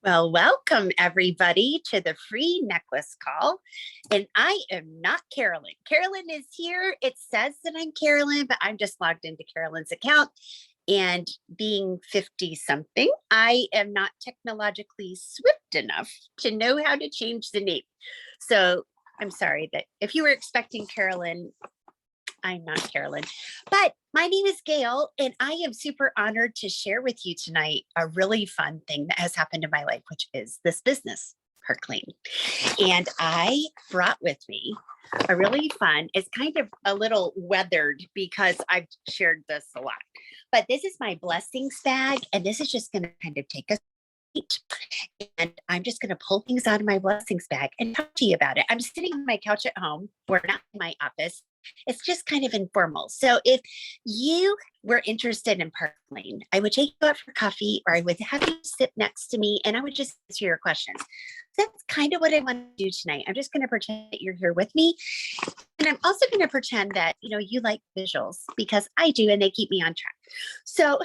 Well, welcome everybody to the free necklace call. And I am not Carolyn. Carolyn is here. It says that I'm Carolyn, but I'm just logged into Carolyn's account. And being 50 something, I am not technologically swift enough to know how to change the name. So I'm sorry that if you were expecting Carolyn, I'm not Carolyn, but my name is Gail, and I am super honored to share with you tonight a really fun thing that has happened in my life, which is this business, Park Lane. And I brought with me a really fun, it's kind of a little weathered because I've shared this a lot, but this is my blessings bag, and this is just going to kind of take us. And I'm just going to pull things out of my blessings bag and talk to you about it. I'm sitting on my couch at home. We're not in my office. It's just kind of informal. So if you were interested in Park Lane, I would take you out for coffee, or I would have you sit next to me and I would just answer your questions. That's kind of what I want to do tonight. I'm just going to pretend that you're here with me. And I'm also going to pretend that, you like visuals, because I do, and they keep me on track. So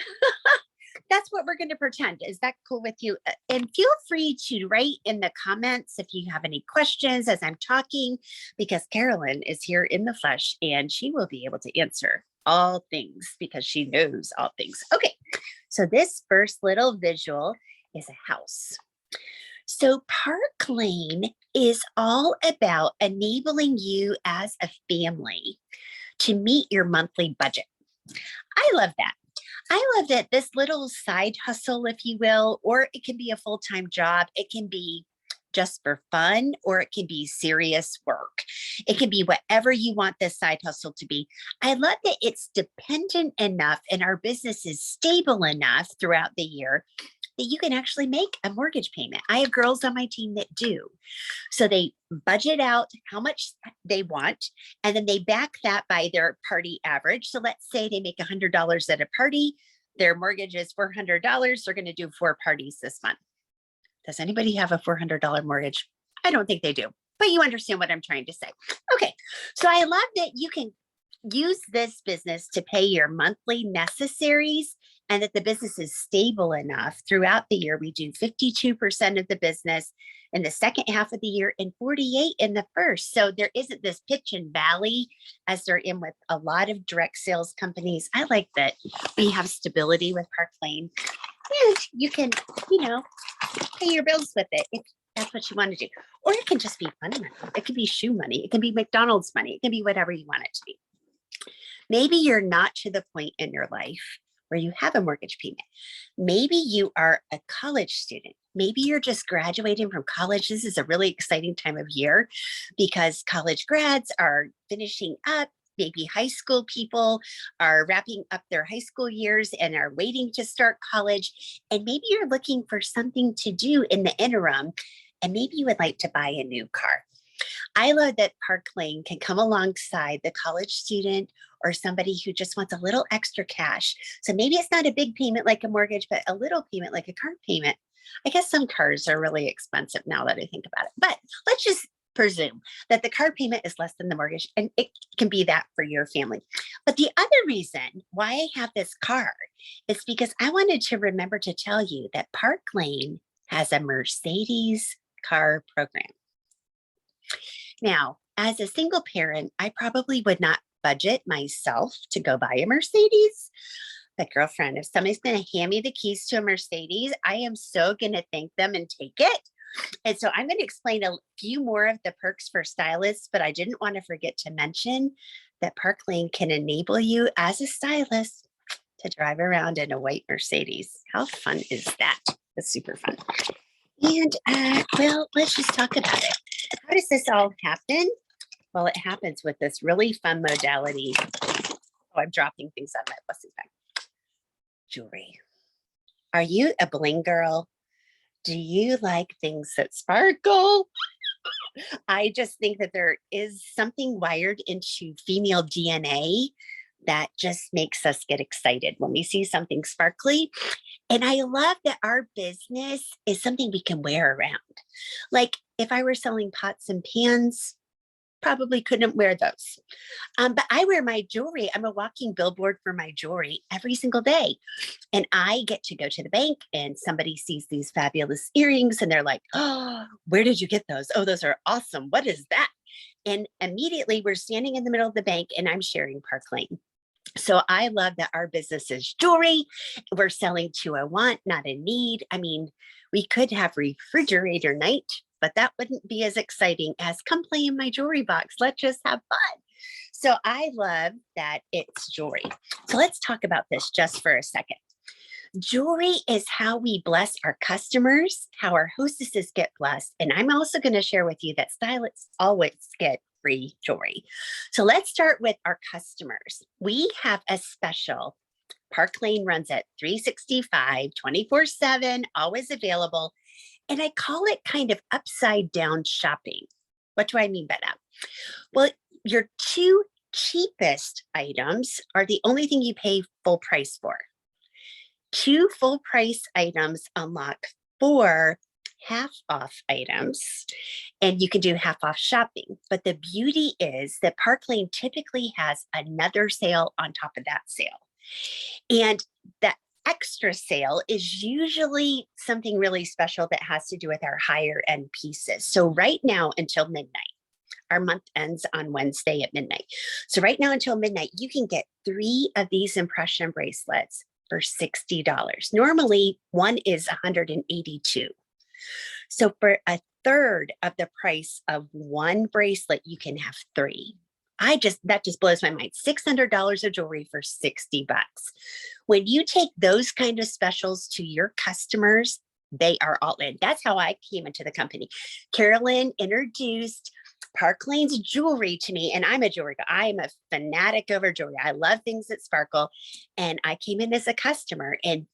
that's what we're going to pretend. Is that cool with you? And feel free to write in the comments if you have any questions as I'm talking, because Carolyn is here in the flesh and she will be able to answer all things because she knows all things. Okay, so this first little visual is a house. So Park Lane is all about enabling you as a family to meet your monthly budget. I love that. I love that this little side hustle, if you will, or it can be a full-time job. It can be just for fun, or it can be serious work. It can be whatever you want this side hustle to be. I love that it's dependent enough and our business is stable enough throughout the year that you can actually make a mortgage payment. I have girls on my team that do. So they budget out how much they want, and then they back that by their party average. So let's say they make $100 at a party. Their mortgage is $400. They're going to do 4 parties this month. Does anybody have a $400 mortgage? I don't think they do, but you understand what I'm trying to say. Okay, so I love that you can use this business to pay your monthly necessaries, and that the business is stable enough throughout the year. We do 52% of the business in the second half of the year and 48 in the first. So there isn't this pitch and valley as there in with a lot of direct sales companies. I like that we have stability with Park Lane, and you can, pay your bills with it if that's what you want to do. Or it can just be fun money. It can be shoe money. It can be McDonald's money. It can be whatever you want it to be. Maybe you're not to the point in your life where you have a mortgage payment. Maybe you are a college student. Maybe you're just graduating from college. This is a really exciting time of year because college grads are finishing up. Maybe high school people are wrapping up their high school years and are waiting to start college. And maybe you're looking for something to do in the interim, and maybe you would like to buy a new car. I love that Park Lane can come alongside the college student or somebody who just wants a little extra cash. So maybe it's not a big payment like a mortgage, but a little payment like a car payment. I guess some cars are really expensive now that I think about it, but let's just presume that the car payment is less than the mortgage, and it can be that for your family. But the other reason why I have this card is because I wanted to remember to tell you that Park Lane has a Mercedes car program. Now, as a single parent, I probably would not budget myself to go buy a Mercedes. But girlfriend, if somebody's going to hand me the keys to a Mercedes, I am so going to thank them and take it. And so I'm going to explain a few more of the perks for stylists, but I didn't want to forget to mention that Park Lane can enable you as a stylist to drive around in a white Mercedes. How fun is that? It's super fun. And well, let's just talk about it. How does this all happen? Well, it happens with this really fun modality. Oh, I'm dropping things out of my blessing bag. Jewelry. Are you a bling girl? Do you like things that sparkle? I just think that there is something wired into female DNA that just makes us get excited when we see something sparkly. And I love that our business is something we can wear around. Like if I were selling pots and pans, probably couldn't wear those. But I wear my jewelry. I'm a walking billboard for my jewelry every single day. And I get to go to the bank and somebody sees these fabulous earrings and they're like, oh, where did you get those? Oh, those are awesome. What is that? And immediately we're standing in the middle of the bank and I'm sharing Park Lane. So I love that our business is jewelry. We're selling to a want, not a need. I mean, we could have refrigerator night, but that wouldn't be as exciting as come play in my jewelry box. Let's just have fun. So I love that it's jewelry. So let's talk about this just for a second. Jewelry is how we bless our customers, how our hostesses get blessed. And I'm also going to share with you that stylists always get free jewelry. So let's start with our customers. We have a special. Park Lane runs at 365, 24/7, always available. And I call it kind of upside down shopping. What do I mean by that? Well, your two cheapest items are the only thing you pay full price for. Two full price items unlock four half off items, and you can do half off shopping. But the beauty is that Park Lane typically has another sale on top of that sale. And that extra sale is usually something really special that has to do with our higher end pieces. So right now until midnight, our month ends on Wednesday at midnight. So right now until midnight, you can get 3 of these impression bracelets for $60. Normally, one is $182. So for a third of the price of one bracelet, you can have 3. That just blows my mind. $600 of jewelry for $60. When you take those kind of specials to your customers, they are all in. That's how I came into the company. Carolyn introduced Park Lane's jewelry to me, and I'm a jewelry guy. I am a fanatic over jewelry. I love things that sparkle. And I came in as a customer and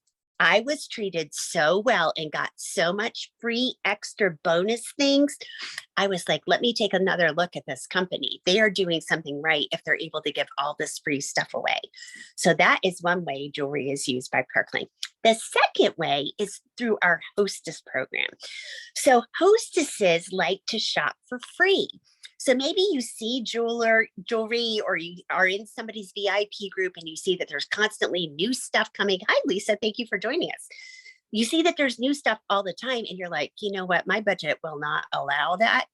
I was treated so well and got so much free extra bonus things. I was like, let me take another look at this company. They are doing something right if they're able to give all this free stuff away. So that is one way jewelry is used by Park Lane. The second way is through our hostess program. So hostesses like to shop for free. So maybe you see jewelry, or you are in somebody's VIP group and you see that there's constantly new stuff coming. Hi, Lisa. Thank you for joining us. You see that there's new stuff all the time and you're like, you know what? My budget will not allow that.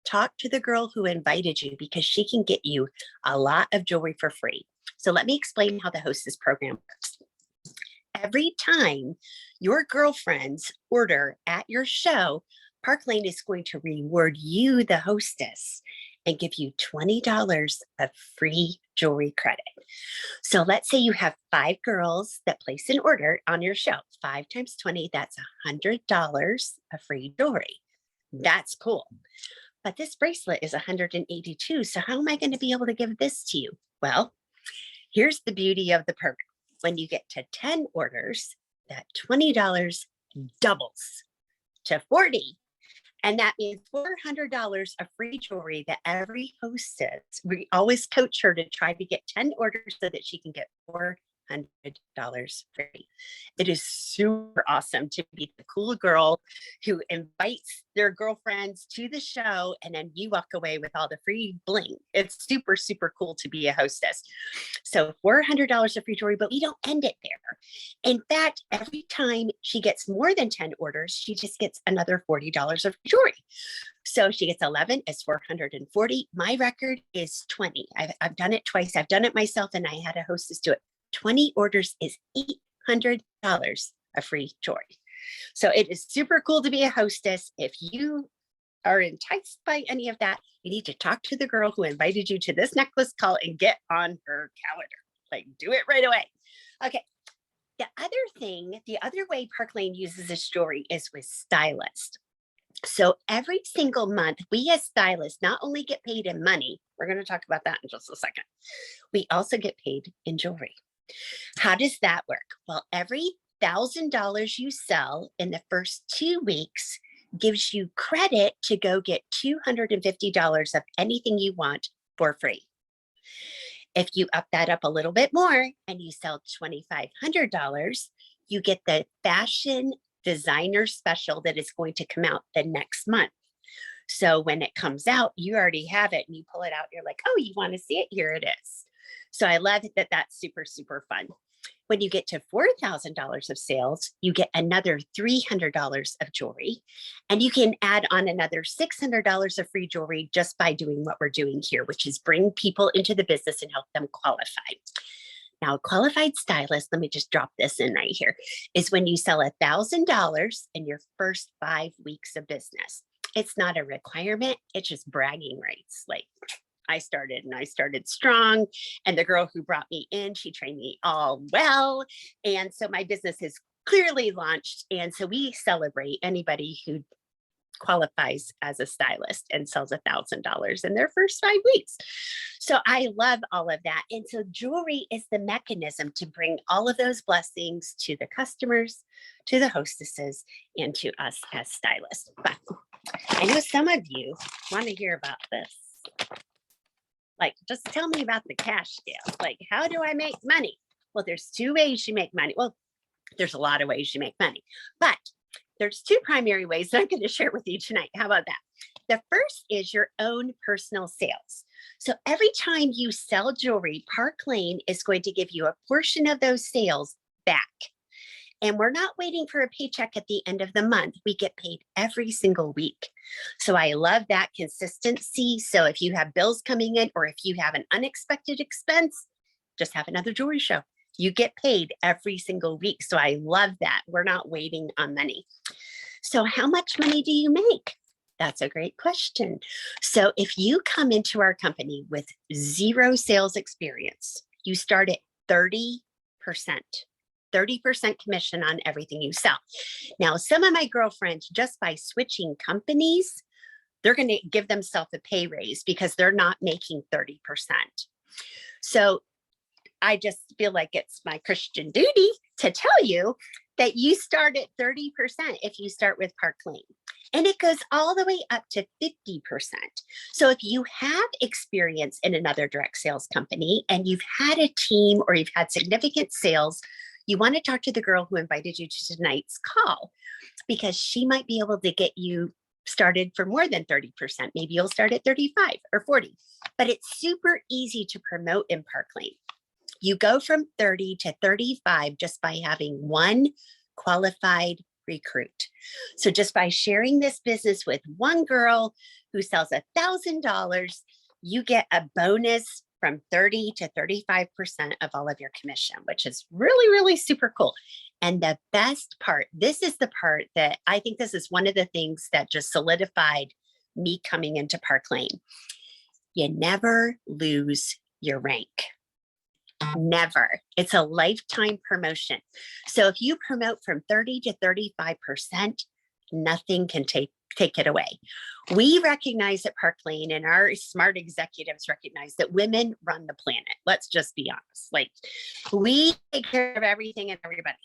Talk to the girl who invited you because she can get you a lot of jewelry for free. So let me explain how the hostess program works. Every time your girlfriends order at your show, Park Lane is going to reward you, the hostess, and give you $20 of free jewelry credit. So let's say you have 5 girls that place an order on your show. 5 times 20, that's $100 of free jewelry. That's cool. But this bracelet is $182. So how am I going to be able to give this to you? Well, here's the beauty of the program. When you get to 10 orders, that $20 doubles to $40. And that means $400 of free jewelry that every hostess, we always coach her to try to get 10 orders so that she can get $400 free. It is super awesome to be the cool girl who invites their girlfriends to the show and then you walk away with all the free bling. It's super, super cool to be a hostess. So $400 of free jewelry, but we don't end it there. In fact, every time she gets more than 10 orders, she just gets another $40 of jewelry. So she gets 11, it's 440. My record is 20. I've done it twice. I've done it myself and I had a hostess do it. 20 orders is $800 of free jewelry. So it is super cool to be a hostess. If you are enticed by any of that, you need to talk to the girl who invited you to this necklace call and get on her calendar. Like, do it right away. Okay. The other way Park Lane uses this jewelry is with stylists. So every single month, we as stylists not only get paid in money, we're going to talk about that in just a second, we also get paid in jewelry. How does that work? Well, every $1,000 you sell in the first 2 weeks gives you credit to go get $250 of anything you want for free. If you up that up a little bit more and you sell $2,500, you get the fashion designer special that is going to come out the next month. So when it comes out, you already have it and you pull it out. You're like, oh, you want to see it? Here it is. So I love that. That's super, super fun. When you get to $4,000 of sales, you get another $300 of jewelry, and you can add on another $600 of free jewelry just by doing what we're doing here, which is bring people into the business and help them qualify. Now, a qualified stylist, let me just drop this in right here, is when you sell $1,000 in your first 5 weeks of business. It's not a requirement, it's just bragging rights. Like, I started strong. And the girl who brought me in, she trained me all well. And so my business is clearly launched. And so we celebrate anybody who qualifies as a stylist and sells $1,000 in their first 5 weeks. So I love all of that. And so jewelry is the mechanism to bring all of those blessings to the customers, to the hostesses, and to us as stylists. But I know some of you want to hear about this. Like, just tell me about the cash deal. Like, how do I make money? Well, there's 2 ways you make money. Well, there's a lot of ways you make money, but there's 2 primary ways that I'm going to share with you tonight. How about that? The first is your own personal sales. So every time you sell jewelry, Park Lane is going to give you a portion of those sales back. And we're not waiting for a paycheck at the end of the month. We get paid every single week. So I love that consistency. So if you have bills coming in, or if you have an unexpected expense, just have another jewelry show. You get paid every single week. So I love that. We're not waiting on money. So how much money do you make? That's a great question. So if you come into our company with 0 sales experience, you start at 30%. 30% commission on everything you sell. Now, some of my girlfriends, just by switching companies, they're going to give themselves a pay raise because they're not making 30%. So I just feel like it's my Christian duty to tell you that you start at 30% if you start with Park Lane. And it goes all the way up to 50%. So if you have experience in another direct sales company and you've had a team or you've had significant sales, you want to talk to the girl who invited you to tonight's call, because she might be able to get you started for more than 30%. Maybe you'll start at 35 or 40, but it's super easy to promote in Park Lane. You go from 30 to 35 just by having one qualified recruit. So just by sharing this business with one girl who sells $1,000, you get a bonus from 30 to 35% of all of your commission, which is really, really super cool. And the best part, this is the part that I think this is one of the things that just solidified me coming into Park Lane. You never lose your rank. Never. It's a lifetime promotion. So if you promote from 30 to 35%, nothing can take it away. We recognize at Park Lane, and our smart executives recognize that women run the planet. Let's just be honest. Like, we take care of everything and everybody.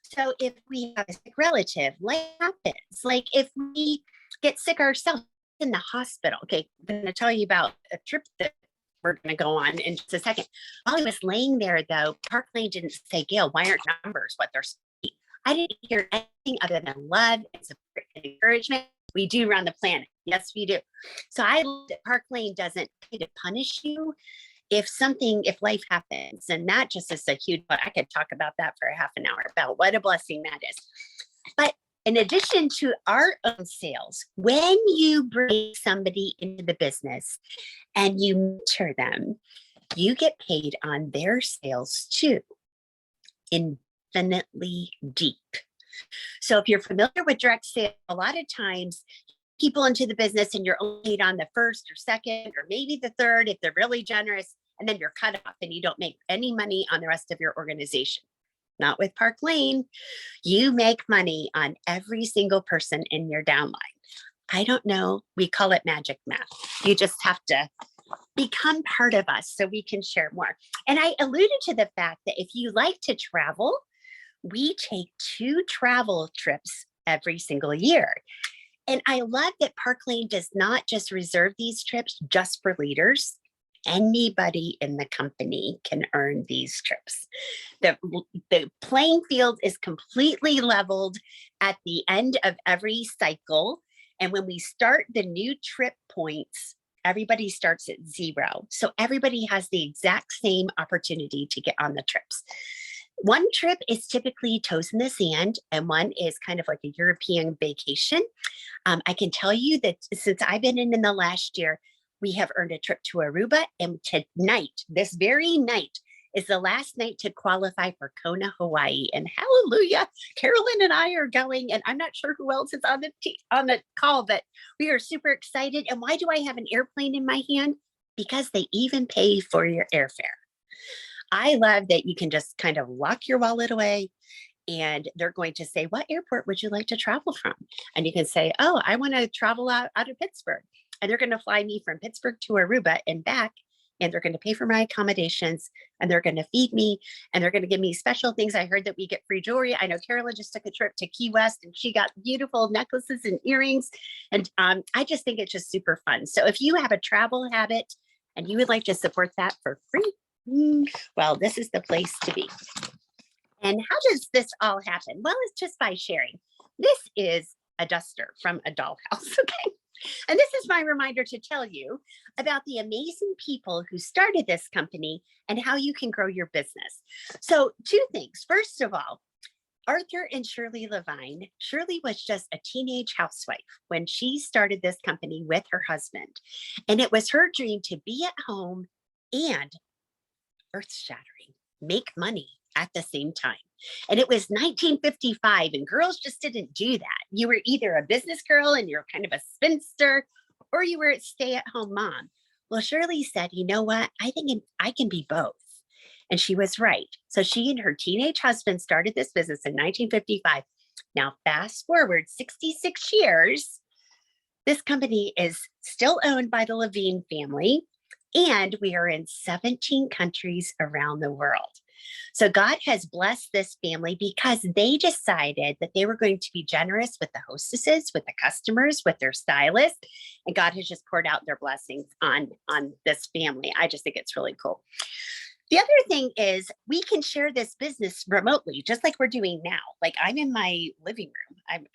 So if we have a sick relative, life happens. Like if we get sick ourselves in the hospital, okay, I'm going to tell you about a trip that we're going to go on in just a second. While I was laying there, though, Park Lane didn't say, Gail, why aren't numbers what they're supposed to be? I didn't hear anything other than love and support and encouragement. We do run the planet. Yes, we do. So I looked at Park Lane doesn't pay to punish you if life happens. And that just is a huge, I could talk about that for a half an hour about what a blessing that is. But in addition to our own sales, when you bring somebody into the business and you mentor them, you get paid on their sales too, infinitely deep. So if you're familiar with direct sales, a lot of times people into the business and you're only paid on the first or second, or maybe the third, if they're really generous, and then you're cut off and you don't make any money on the rest of your organization. Not with Park Lane. You make money on every single person in your downline. I don't know. We call it magic math. You just have to become part of us so we can share more. And I alluded to the fact that if you like to travel, we take 2 travel trips every single year. And I love that Park Lane does not just reserve these trips just for leaders. Anybody in the company can earn these trips. The playing field is completely leveled at the end of every cycle. And when we start the new trip points, everybody starts at 0. So everybody has the exact same opportunity to get on the trips. One trip is typically toes in the sand, and one is kind of like a European vacation. I can tell you that since I've been in the last year, we have earned a trip to Aruba. And tonight, this very night, is the last night to qualify for Kona, Hawaii. And hallelujah, Carolyn and I are going. And I'm not sure who else is on the call, but we are super excited. And why do I have an airplane in my hand? Because they even pay for your airfare. I love that you can just kind of lock your wallet away and they're going to say, what airport would you like to travel from? And you can say, oh, I want to travel out of Pittsburgh. And they're going to fly me from Pittsburgh to Aruba and back. And they're going to pay for my accommodations and they're going to feed me and they're going to give me special things. I heard that we get free jewelry. I know Carolyn just took a trip to Key West and she got beautiful necklaces and earrings. And I just think it's just super fun. So if you have a travel habit and you would like to support that for free, well, this is the place to be. And how does this all happen? Well, it's just by sharing. This is a duster from a dollhouse, okay? And this is my reminder to tell you about the amazing people who started this company and how you can grow your business. So 2 things. First of all, Arthur and Shirley Levine. Shirley was just a teenage housewife when she started this company with her husband. And it was her dream to be at home and earth-shattering, make money at the same time. And it was 1955 and girls just didn't do that. You were either a business girl and you're kind of a spinster or you were a stay-at-home mom. Well, Shirley said, you know what? I think I can be both. And she was right. So she and her teenage husband started this business in 1955. Now, fast forward 66 years, this company is still owned by the Levine family, and we are in 17 countries around the world. So God has blessed this family because they decided that they were going to be generous with the hostesses, with the customers, with their stylists, and God has just poured out their blessings on this family. I just think it's really cool. The other thing is we can share this business remotely, just like we're doing now. Like I'm in my living room.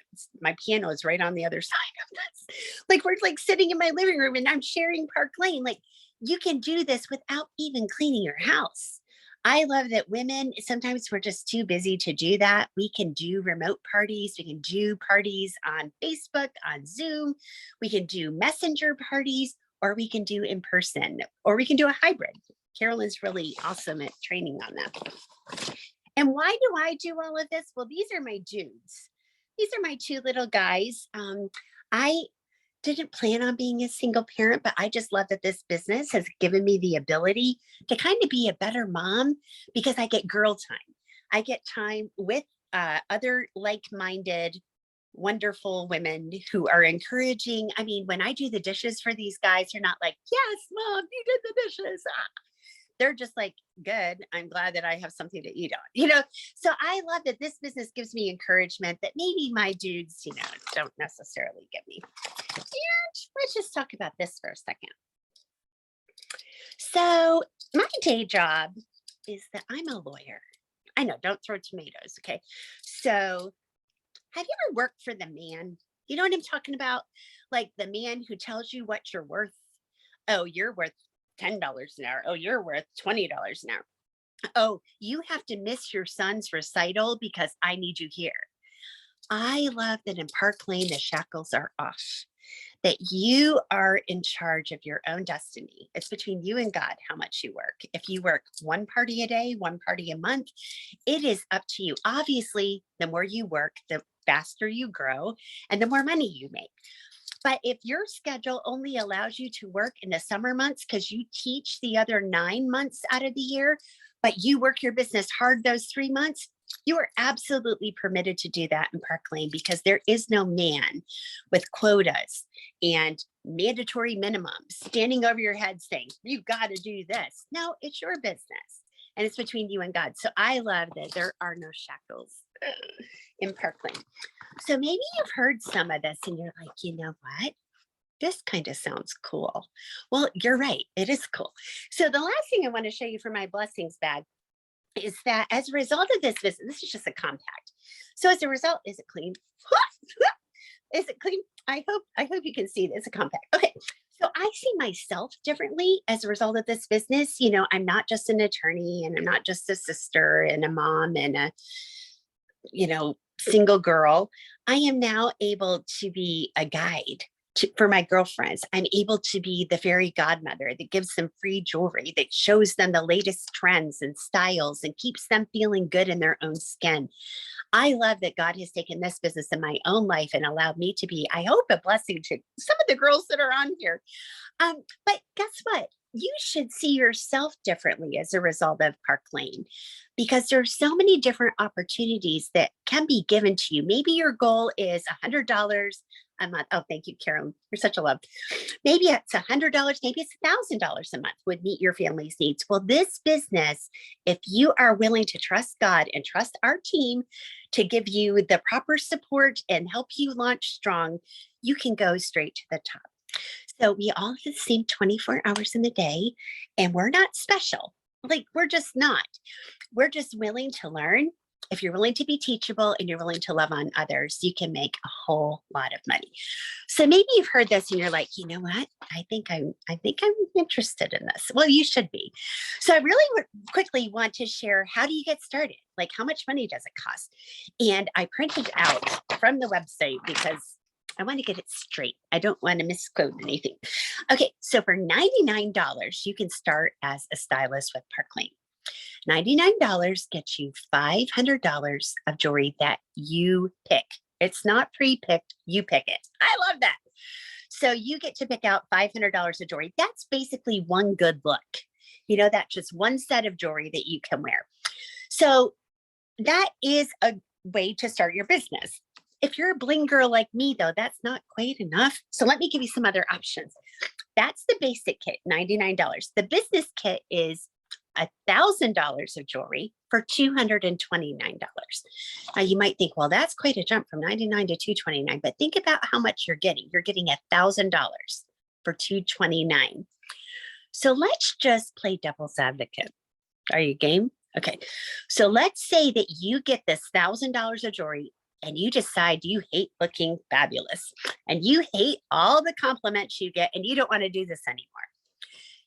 My piano is right on the other side of this. Like we're like sitting in my living room and I'm sharing Park Lane. Like you can do this without even cleaning your house. I love that women, sometimes we're just too busy to do that. We can do remote parties. We can do parties on Facebook, on Zoom. We can do messenger parties, or we can do in person, or we can do a hybrid. Carolyn's really awesome at training on that. And why do I do all of this? Well, these are my dudes. These are my 2 little guys. I didn't plan on being a single parent, but I just love that this business has given me the ability to kind of be a better mom because I get girl time. I get time with other like-minded, wonderful women who are encouraging. I mean, when I do the dishes for these guys, they're not like, yes, mom, you did the dishes. They're just like, good. I'm glad that I have something to eat on, So I love that this business gives me encouragement that maybe my dudes, don't necessarily give me. And let's just talk about this for a second. So my day job is that I'm a lawyer. I know, don't throw tomatoes, okay? So have you ever worked for the man? You know what I'm talking about? Like the man who tells you what you're worth. Oh, you're worth $10 an hour. Oh, you're worth $20 an hour. Oh, you have to miss your son's recital because I need you here. I love that in Park Lane, the shackles are off, that you are in charge of your own destiny. It's between you and God how much you work. If you work 1 party a day, 1 party a month, it is up to you. Obviously, the more you work, the faster you grow and the more money you make. But if your schedule only allows you to work in the summer months because you teach the other 9 months out of the year, but you work your business hard those 3 months, you are absolutely permitted to do that in Park Lane because there is no man with quotas and mandatory minimums standing over your head saying, you've got to do this. No, it's your business and it's between you and God. So I love that there are no shackles in Park Lane. So maybe you've heard some of this and you're like, you know what? This kind of sounds cool. Well, you're right. It is cool. So the last thing I want to show you for my blessings bag is that as a result of this is just a compact. So as a result, is it clean? Is it clean? I hope you can see it. It's a compact. Okay. So I see myself differently as a result of this business. I'm not just an attorney and I'm not just a sister and a mom and a, single girl. I am now able to be a guide for my girlfriends. I'm able to be the fairy godmother that gives them free jewelry, that shows them the latest trends and styles and keeps them feeling good in their own skin. I love that God has taken this business in my own life and allowed me to be, I hope, a blessing to some of the girls that are on here. But guess what? You should see yourself differently as a result of Park Lane because there's so many different opportunities that can be given to you. Maybe your goal is $100 a month. Oh, thank you, Carolyn. You're such a love. Maybe it's $100, maybe it's $1,000 a month would meet your family's needs. Well, this business, if you are willing to trust God and trust our team to give you the proper support and help you launch strong, you can go straight to the top. So we all have the same 24 hours in the day, and we're not special. Like, we're just not. We're just willing to learn. If you're willing to be teachable and you're willing to love on others, you can make a whole lot of money. So maybe you've heard this and you're like, you know what? I think I'm interested in this. Well, you should be. So I really quickly want to share, how do you get started? Like, how much money does it cost? And I printed out from the website because I want to get it straight. I don't want to misquote anything. Okay, so for $99, you can start as a stylist with Park Lane. $99 gets you $500 of jewelry that you pick. It's not pre-picked, you pick it. I love that. So you get to pick out $500 of jewelry. That's basically one good look. That's just one set of jewelry that you can wear. So that is a way to start your business. If you're a bling girl like me, though, that's not quite enough. So let me give you some other options. That's the basic kit, $99. The business kit is $1,000 of jewelry for $229. Now you might think, well, that's quite a jump from 99 to 229, but think about how much you're getting. You're getting $1,000 for 229. So let's just play devil's advocate. Are you game? Okay. So let's say that you get this $1,000 of jewelry and you decide you hate looking fabulous and you hate all the compliments you get and you don't want to do this anymore.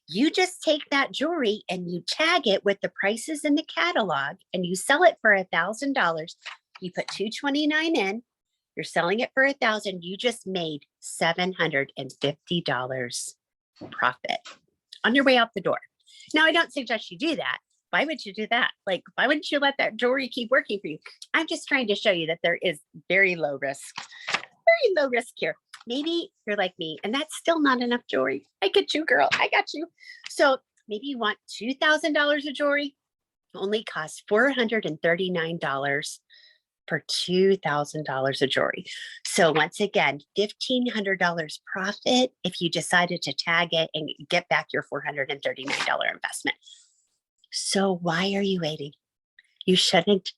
You just take that jewelry and you tag it with the prices in the catalog and you sell it for $1,000. You put $229 in, you're selling it for $1,000. You just made $750 profit on your way out the door. Now, I don't suggest you do that. Why would you do that? Like, why wouldn't you let that jewelry keep working for you? I'm just trying to show you that there is very low risk here. Maybe you're like me and that's still not enough jewelry. I get you, girl. I got you. So maybe you want $2,000 of jewelry. Only costs $439 for $2,000 of jewelry. So once again, $1,500 profit if you decided to tag it and get back your $439 investment. So why are you waiting? You shouldn't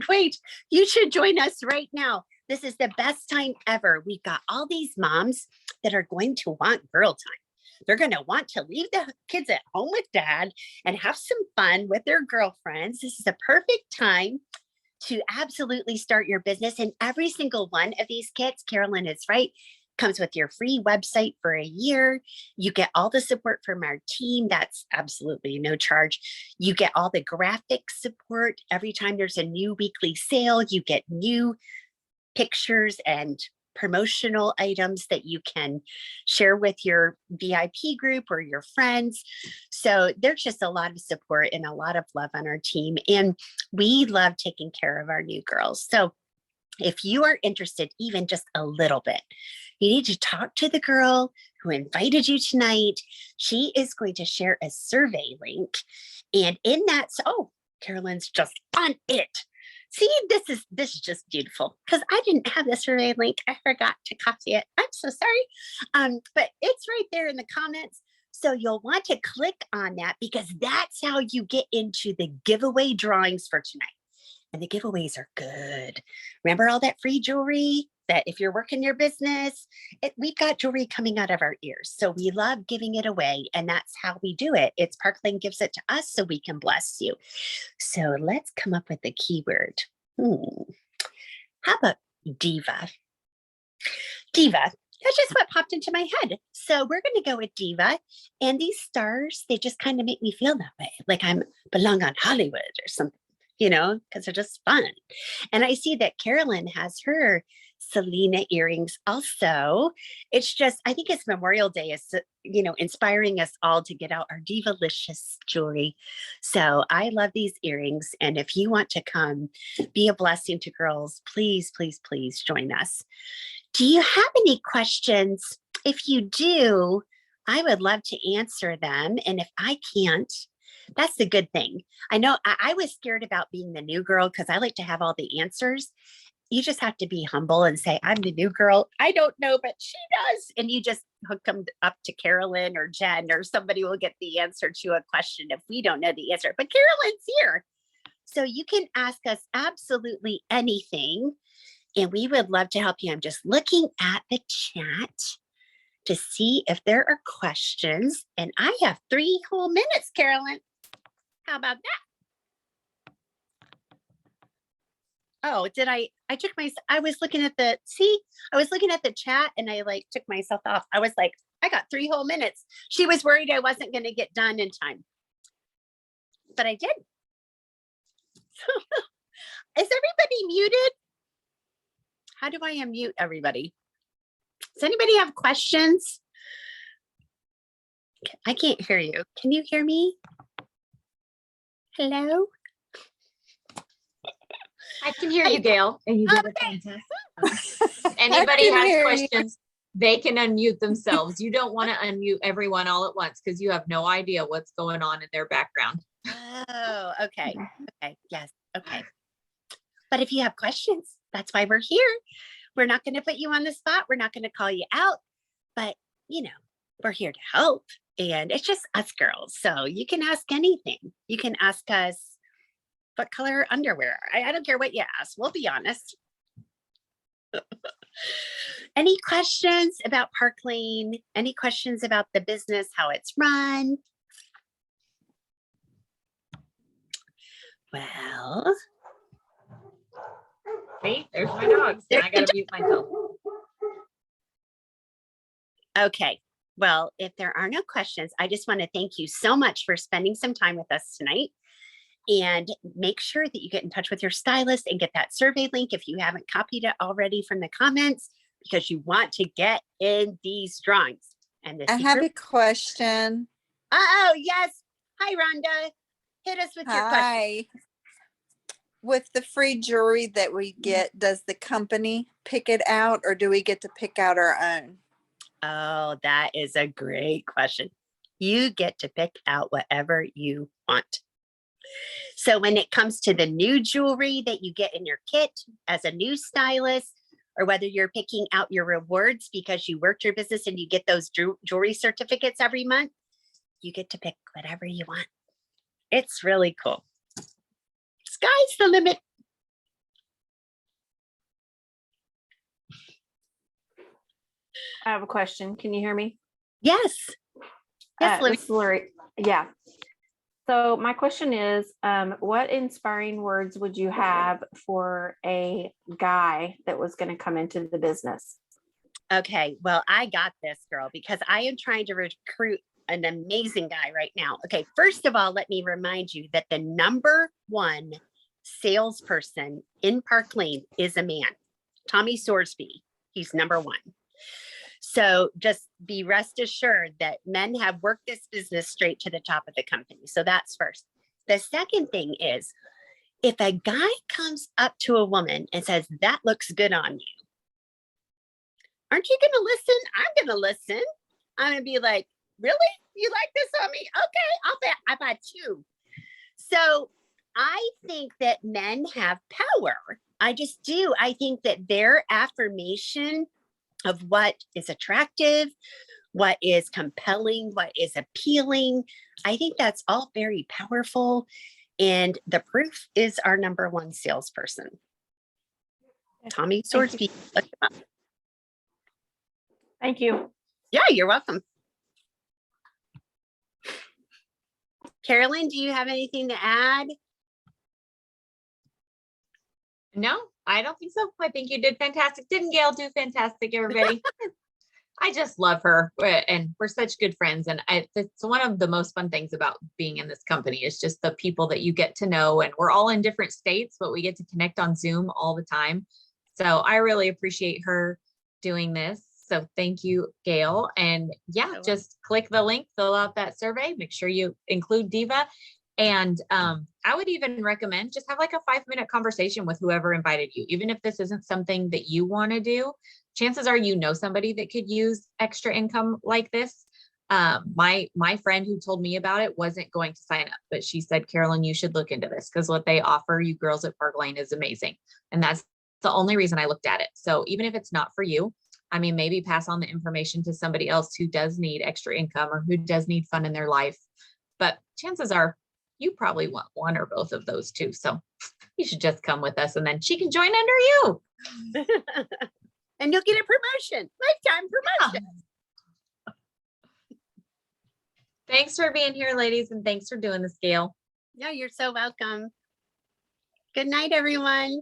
wait. You should join us right now. This is the best time ever. We've got all these moms that are going to want girl time. They're going to want to leave the kids at home with dad and have some fun with their girlfriends. This is a perfect time to absolutely start your business. And every single one of these kits, Carolyn is right, comes with your free website for a year. You get all the support from our team. That's absolutely no charge. You get all the graphic support. Every time there's a new weekly sale, you get new pictures and promotional items that you can share with your VIP group or your friends. So there's just a lot of support and a lot of love on our team. And we love taking care of our new girls. So if you are interested, even just a little bit, you need to talk to the girl who invited you tonight. She is going to share a survey link. And in that, Carolyn's just on it. See, this is just beautiful because I didn't have the survey link. I forgot to copy it. I'm so sorry. But it's right there in the comments. So you'll want to click on that because that's how you get into the giveaway drawings for tonight. And the giveaways are good. Remember all that free jewelry that if you're working your business, we've got jewelry coming out of our ears. So we love giving it away. And that's how we do it. It's Park Lane gives it to us so we can bless you. So let's come up with a keyword. How about diva? Diva. That's just what popped into my head. So we're going to go with diva. And these stars, they just kind of make me feel that way. Like I'm belong on Hollywood or something, because they're just fun. And I see that Carolyn has her Selena earrings also. It's just, I think it's Memorial Day is, inspiring us all to get out our divalicious jewelry. So I love these earrings. And if you want to come be a blessing to girls, please, please, please join us. Do you have any questions? If you do, I would love to answer them. And if I can't, that's the good thing. I know I was scared about being the new girl because I like to have all the answers. You just have to be humble and say, I'm the new girl. I don't know, but she does. And you just hook them up to Carolyn or Jen, or somebody will get the answer to a question if we don't know the answer. But Carolyn's here. So you can ask us absolutely anything. And we would love to help you. I'm just looking at the chat to see if there are questions. And I have 3 whole minutes, Carolyn. How about that? Oh, did I was looking at the chat and I took myself off. I was like, I got 3 whole minutes. She was worried I wasn't going to get done in time. But I did. Is everybody muted? How do I unmute everybody? Does anybody have questions? I can't hear you. Can you hear me? Hello? I can hear you, Gail. And you did it fantastic. Anybody has questions, they can unmute themselves. You don't want to unmute everyone all at once because you have no idea what's going on in their background. Oh, okay. Okay. Yes. Okay. But if you have questions, that's why we're here. We're not going to put you on the spot. We're not going to call you out, but we're here to help. And it's just us girls. So you can ask anything. You can ask us what color underwear. I don't care what you ask. We'll be honest. Any questions about Park Lane? Any questions about the business, how it's run? Well, see, there's my dogs. And I gotta mute myself. Okay. Well, if there are no questions, I just want to thank you so much for spending some time with us tonight. And make sure that you get in touch with your stylist and get that survey link if you haven't copied it already from the comments, because you want to get in these drawings. And I have a question. Oh, yes. Hi, Rhonda. Hit us with your question. Hi. With the free jewelry that we get, does the company pick it out or do we get to pick out our own? Oh, that is a great question. You get to pick out whatever you want. So when it comes to the new jewelry that you get in your kit as a new stylist, or whether you're picking out your rewards because you worked your business and you get those jewelry certificates every month, you get to pick whatever you want. It's really cool. Sky's the limit. I have a question. Can you hear me? Yes. Yes, This is Lori. Yeah. So my question is, what inspiring words would you have for a guy that was going to come into the business? Okay, well, I got this, girl, because I am trying to recruit an amazing guy right now. Okay, first of all, let me remind you that the #1 salesperson in Park Lane is a man, Tommy Sorsby. He's #1. So just be rest assured that men have worked this business straight to the top of the company. So that's first. The second thing is, if a guy comes up to a woman and says, that looks good on you, aren't you going to listen? I'm going to listen. I'm going to be like, really? You like this on me? Okay, I buy 2. So I think that men have power. I just do. I think that their affirmation of what is attractive, what is compelling, what is appealing, I think that's all very powerful. And the proof is our #1 salesperson, Tommy Sorsby. Thank you. Yeah, you're welcome. Carolyn, do you have anything to add? No, I don't think so. I think you did fantastic. Didn't Gail do fantastic, everybody? I just love her, and we're such good friends. And it's one of the most fun things about being in this company is just the people that you get to know. And we're all in different states, but we get to connect on Zoom all the time. So I really appreciate her doing this. So thank you, Gail. And yeah, just click the link, fill out that survey, make sure you include Diva. And I would even recommend just have like a 5-minute conversation with whoever invited you, even if this isn't something that you want to do. Chances are, you know, somebody that could use extra income like this. My friend who told me about it wasn't going to sign up, but she said, Carolyn, you should look into this because what they offer you girls at Park Lane is amazing. And that's the only reason I looked at it. So even if it's not for you, I mean, maybe pass on the information to somebody else who does need extra income or who does need fun in their life. But chances are you probably want one or both of those too. So you should just come with us and then she can join under you. And you'll get a promotion, lifetime promotion. Thanks for being here, ladies. And thanks for doing this, Gail. No, you're so welcome. Good night, everyone.